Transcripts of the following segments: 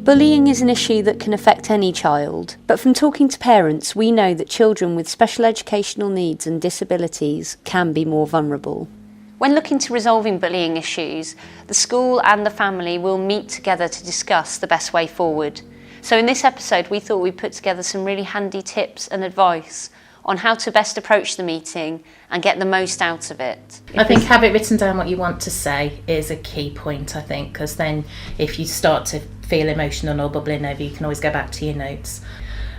Bullying is an issue that can affect any child, but from talking to parents, we know that children with special educational needs and disabilities can be more vulnerable. When looking to resolving bullying issues, the school and the family will meet together to discuss the best way forward. So in this episode, we thought we'd put together some really handy tips and advice on how to best approach the meeting and get the most out of it. I think have it written down what you want to say is a key point, I think, because then if you start to feel emotional or bubbling over, you can always go back to your notes.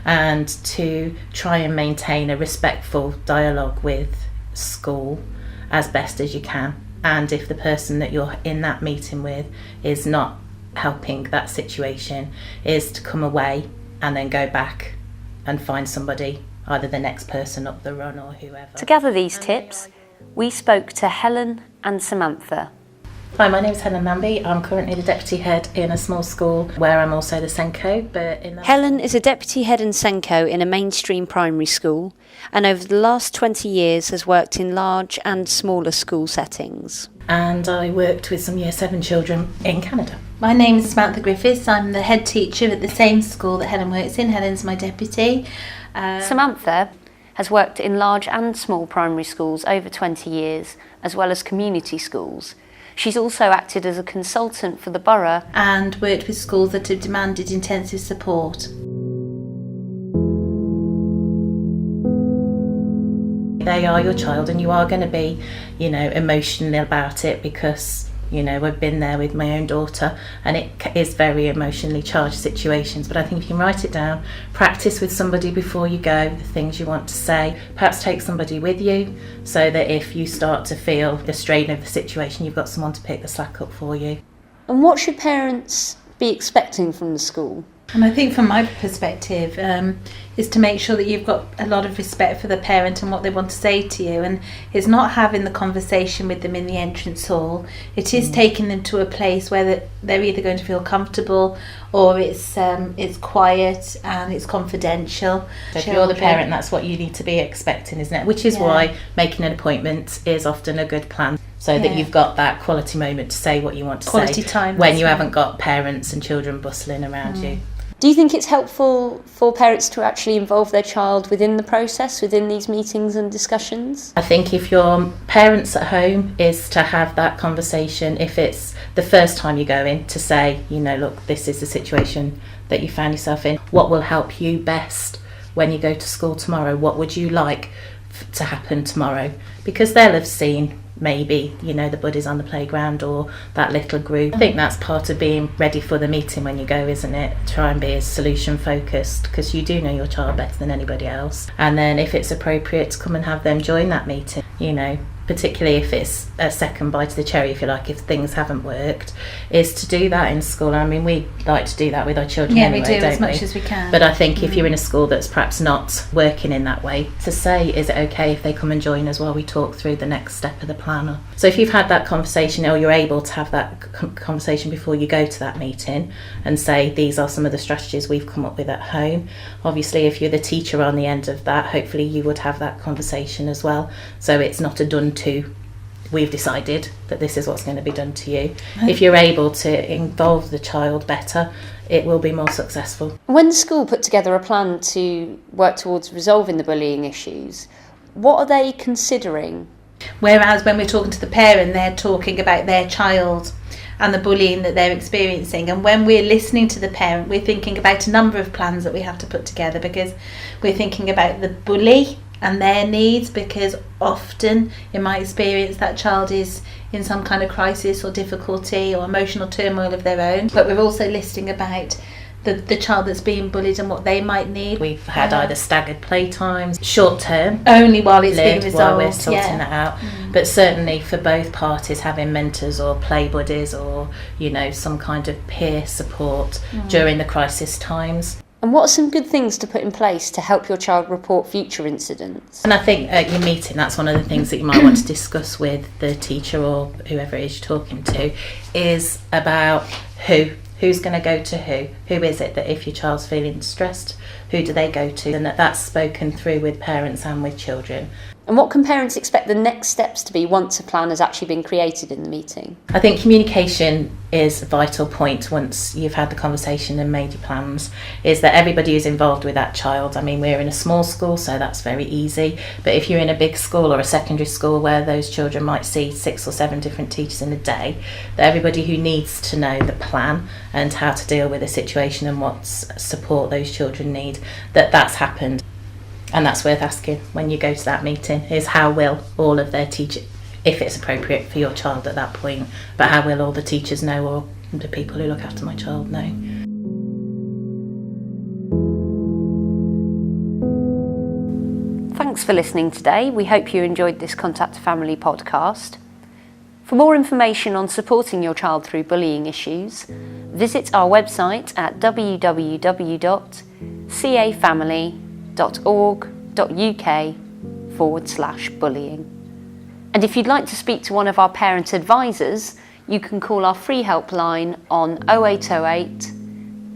And to try and maintain a respectful dialogue with school as best as you can. And if the person that you're in that meeting with is not helping that situation, is to come away and then go back and find somebody, either the next person up the run or whoever. To gather these tips, we spoke to Helen and Samantha. Hi, my name is Helen Namby. I'm currently the deputy head in a small school where I'm also the Senko. Helen is a deputy head and Senko in a mainstream primary school, and over the last 20 years has worked in large and smaller school settings. And I worked with some Year 7 children in Canada. My name is Samantha Griffiths. I'm the head teacher at the same school that Helen works in. Helen's my deputy. Samantha has worked in large and small primary schools over 20 years, as well as community schools. She's also acted as a consultant for the borough and worked with schools that have demanded intensive support. They are your child and you are going to be, emotional about it because, I've been there with my own daughter and it is very emotionally charged situations. But I think if you can write it down, practice with somebody before you go, the things you want to say, perhaps take somebody with you so that if you start to feel the strain of the situation, you've got someone to pick the slack up for you. And what should parents be expecting from the school? And I think from my perspective is to make sure that you've got a lot of respect for the parent and what they want to say to you, and it's not having the conversation with them in the entrance hall. It is taking them to a place where they're either going to feel comfortable or it's quiet and it's confidential. So if you're the parent, that's what you need to be expecting, isn't it? Which is why making an appointment is often a good plan. So that you've got that quality moment to say what you want to quality say time when you haven't got parents and children bustling around you. Do you think it's helpful for parents to actually involve their child within the process, within these meetings and discussions? I think if your parents at home is to have that conversation, if it's the first time you go in, to say, look, this is the situation that you found yourself in. What will help you best when you go to school tomorrow? What would you like to happen tomorrow? Because they'll have seen maybe, the buddies on the playground or that little group. I think that's part of being ready for the meeting when you go, isn't it? Try and be as solution focused because you do know your child better than anybody else. And then if it's appropriate to come and have them join that meeting, particularly if it's a second bite of the cherry, if you like, if things haven't worked, is to do that in school. I mean, we like to do that with our children anyway, we do don't as much as we can. But I think if you're in a school that's perhaps not working in that way, to say, is it okay if they come and join us while we talk through the next step of the plan? So if you've had that conversation, or you're able to have that conversation before you go to that meeting and say, these are some of the strategies we've come up with at home. Obviously, if you're the teacher on the end of that, hopefully you would have that conversation as well. So it's not a done to, we've decided that this is what's going to be done to you. If you're able to involve the child better, it will be more successful. When the school put together a plan to work towards resolving the bullying issues, what are they considering? Whereas when we're talking to the parent, they're talking about their child and the bullying that they're experiencing. And when we're listening to the parent, we're thinking about a number of plans that we have to put together, because we're thinking about the bully and their needs, because often in my experience that child is in some kind of crisis or difficulty or emotional turmoil of their own. But we're also listening about the child that's being bullied and what they might need. We've had either staggered playtimes, short term, only while it's being resolved, while we're sorting that out. But certainly for both parties, having mentors or play buddies or some kind of peer support during the crisis times. And what are some good things to put in place to help your child report future incidents? And I think at your meeting, that's one of the things that you might want to discuss with the teacher or whoever it is you're talking to, is about who's going to go to who is it that if your child's feeling stressed, who do they go to, and that's spoken through with parents and with children. And what can parents expect the next steps to be once a plan has actually been created in the meeting? I think communication is a vital point once you've had the conversation and made your plans, is that everybody is involved with that child. I mean, we're in a small school, so that's very easy. But if you're in a big school or a secondary school where those children might see 6 or 7 different teachers in a day, that everybody who needs to know the plan and how to deal with a situation and what support those children need, that's happened. And that's worth asking when you go to that meeting, is how will all of their teachers, if it's appropriate for your child at that point, but how will all the teachers know, or the people who look after my child know? Thanks for listening today. We hope you enjoyed this Contact a Family podcast. For more information on supporting your child through bullying issues, visit our website at www.cafamily.org.uk/bullying. And if you'd like to speak to one of our parent advisors, you can call our free helpline on 0808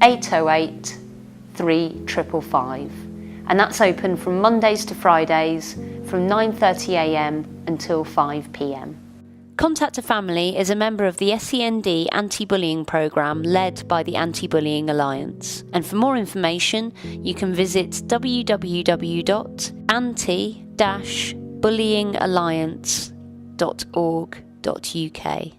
808 3555. And that's open from Mondays to Fridays from 9:30am until 5pm. Contact a Family is a member of the SEND anti-bullying programme led by the Anti-Bullying Alliance. And for more information, you can visit www.anti-bullyingalliance.org.uk.